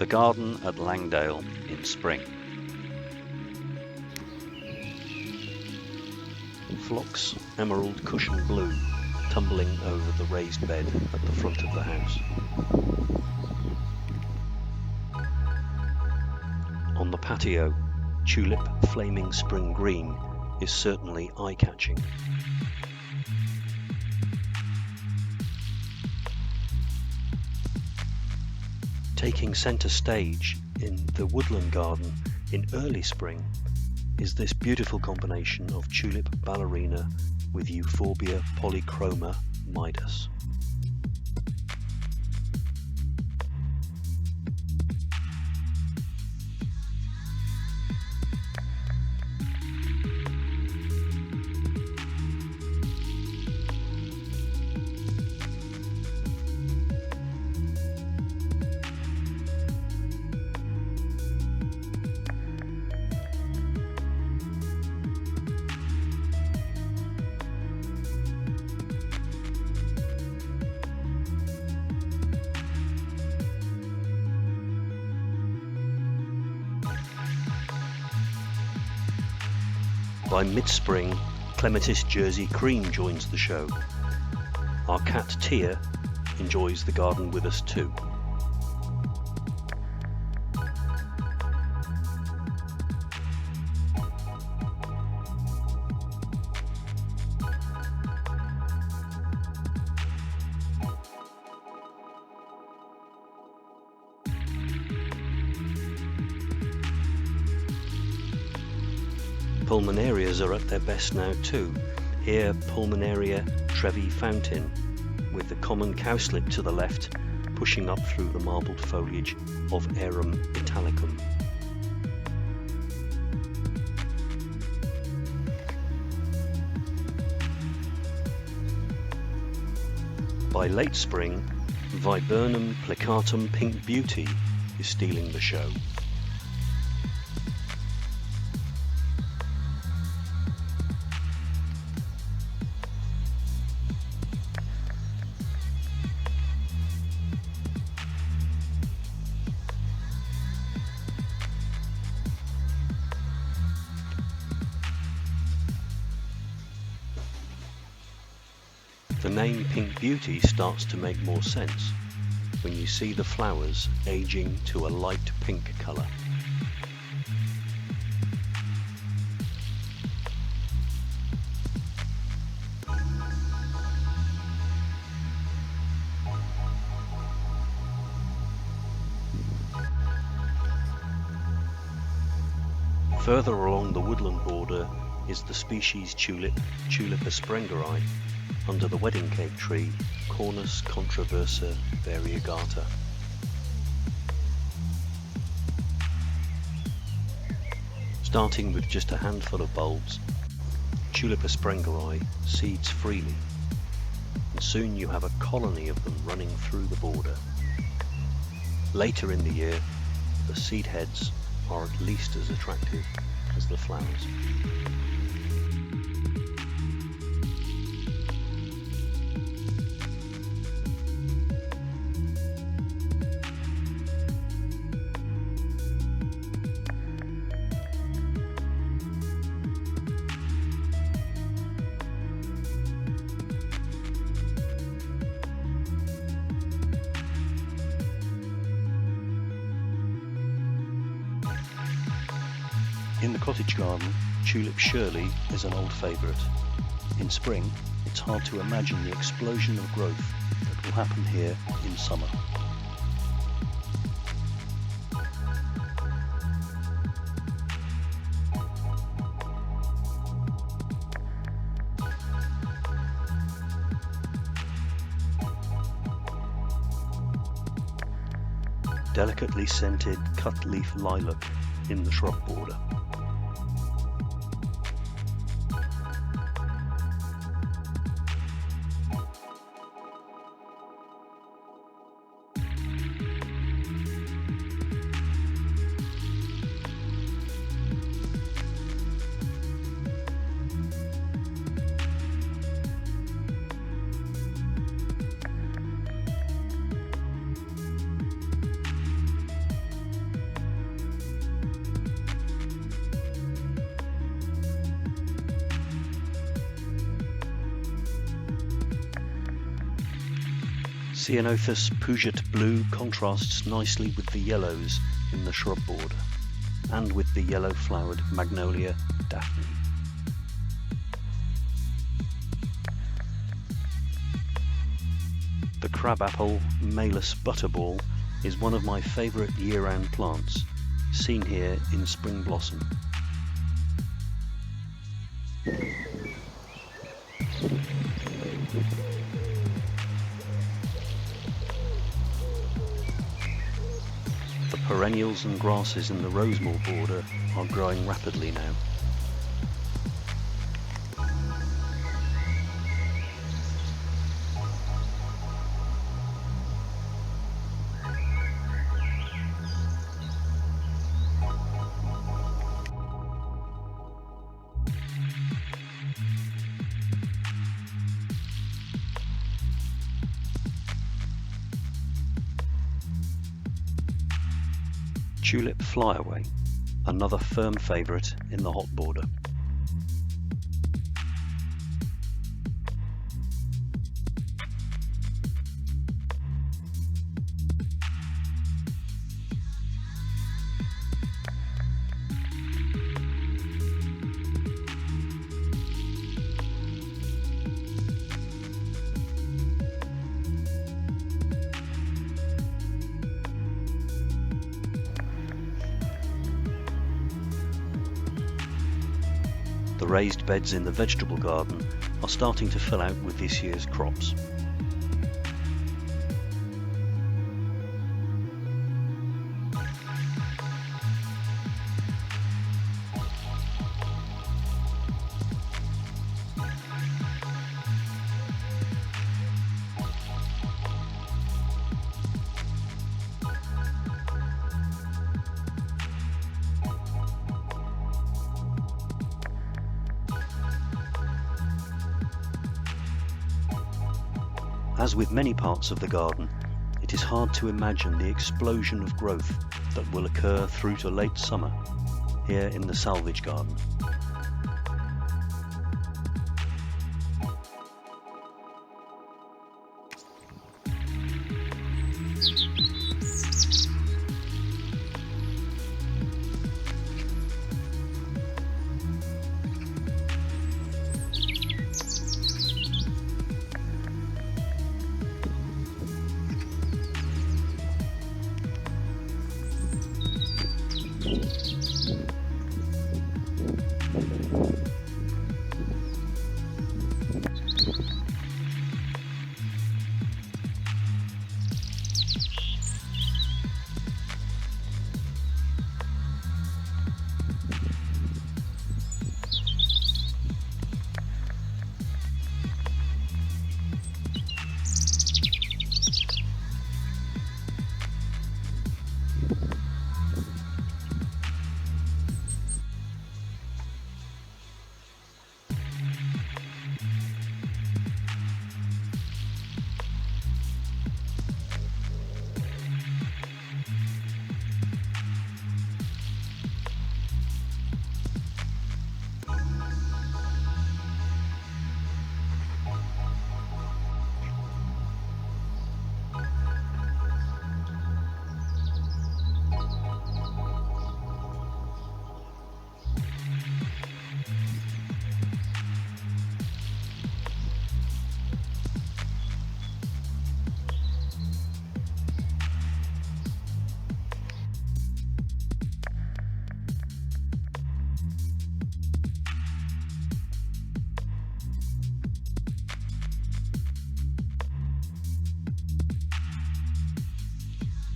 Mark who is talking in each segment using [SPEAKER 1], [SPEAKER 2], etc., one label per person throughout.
[SPEAKER 1] The garden at Langdale in spring. Phlox emerald cushion blue tumbling over the raised bed at the front of the house. On the patio, tulip flaming spring green is certainly eye-catching. Taking centre stage in the woodland garden in early spring is this beautiful combination of tulip ballerina with Euphorbia polychroma midas. By mid-spring, Clematis Jersey Cream joins the show. Our cat Tia enjoys the garden with us too. Pulmonarias are at their best now too. Here Pulmonaria Trevi Fountain, with the common cowslip to the left, pushing up through the marbled foliage of Arum italicum. By late spring, Viburnum plicatum Pink Beauty is stealing the show. The name Pink Beauty starts to make more sense when you see the flowers aging to a light pink colour. Further along the woodland border is the species tulip, Tulipa sprengeri, under the wedding cake tree, Cornus controversa variegata. Starting with just a handful of bulbs, Tulipa sprengeri seeds freely, and soon you have a colony of them running through the border. Later in the year, the seed heads are at least as attractive as the flowers. In the cottage garden, Tulip Shirley is an old favourite. In spring, it's hard to imagine the explosion of growth that will happen here in summer. Delicately scented cut leaf lilac in the shrub border. Ceanothus Puget blue contrasts nicely with the yellows in the shrub border and with the yellow-flowered Magnolia Daphne. The crabapple Malus butterball is one of my favourite year-round plants, seen here in spring blossom. The perennials and grasses in the rosemore border are growing rapidly now. Tulip flyaway, another firm favourite in the hot border. The raised beds in the vegetable garden are starting to fill out with this year's crops. As with many parts of the garden, it is hard to imagine the explosion of growth that will occur through to late summer here in the salvage garden.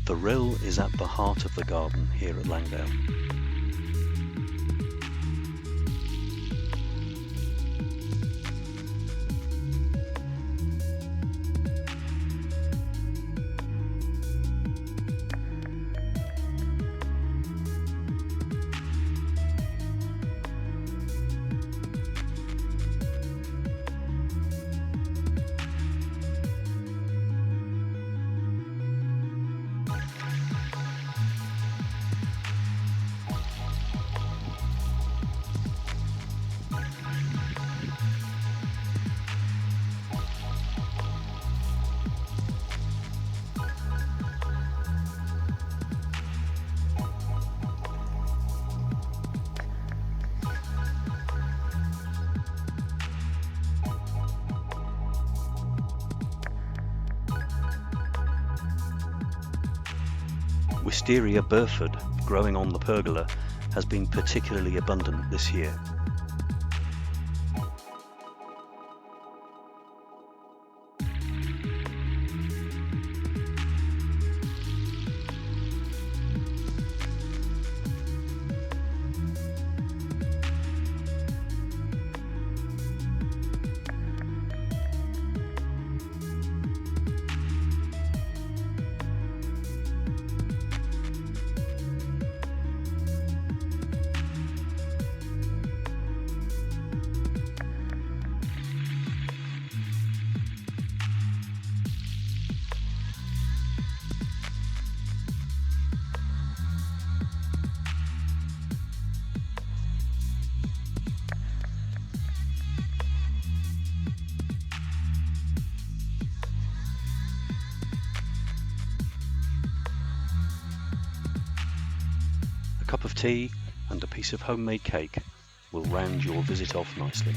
[SPEAKER 1] The rill is at the heart of the garden here at Langdale. Wisteria Burford, growing on the pergola, has been particularly abundant this year. A cup of tea and a piece of homemade cake will round your visit off nicely.